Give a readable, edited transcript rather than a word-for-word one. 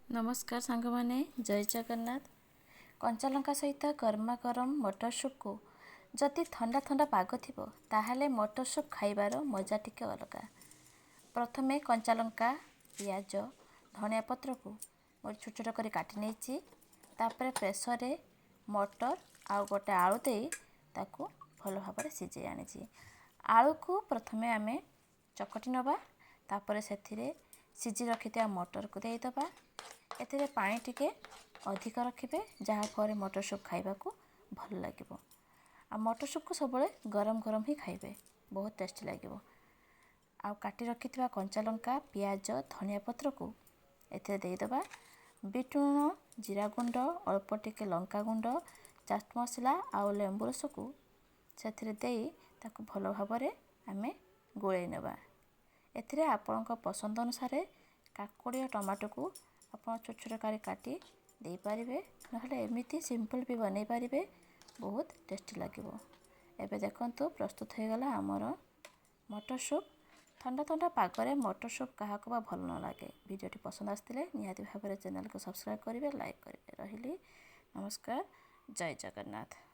नमस्कार सांग माने जय जगन्नाथ। कंचा लंका सहित गरमा गरम मटर सूप को जदि ठंडा ठंडा पाग थिबो ताहाले मटर सूप खाइबार मजा टिके अलगा। प्रथमे कंचा लंका पियाज धनिया पत्र को छोट छोट कर काटी नहीं तापर प्रेसर रे मटर आउ गोटे आलू दे ताकू भल भाव सिझे आनी। आलू को प्रथमे आमे चकटी नबा तापर से सिझी रखि मटर को देदबा। एथिरे पानी टिके अधिक रखिबे जहाँफल मटर सूप खाइबा को भल लागिबो। आ मटर सूप को सब गरम गरम ही खाइबे बहुत टेस्टी लागिबो। आ काटी रखिथिबा कंचा लंका पियाज धनिया पत्र को एथिरे देदबा। बीट लूण जीरा गुंड अल्प टिके लंका गुंड चाट मसला आउ लेंबू रस को सेथिरे देई ताकू भल भाव आमे गोळेई नेबा। एथिरे आपणक पसंद अनुसार काकुड़ी और टमाटो को आप छोट छोट कर काटी दे पारिबे नहले एमिति सिंपल भी बनै पारिबे बहुत टेस्टी लागिबो। एबे देखंतु प्रस्तुत हो गला हमर मटर सूप। ठंडा ठंडा पागरे मटर सूप क्या बा भल न लगे। वीडियोटी पसंद आसतिले निहाती भाव चैनल को सब्सक्राइब करेंगे लाइक करेंगे। रहिली नमस्कार जय जगन्नाथ।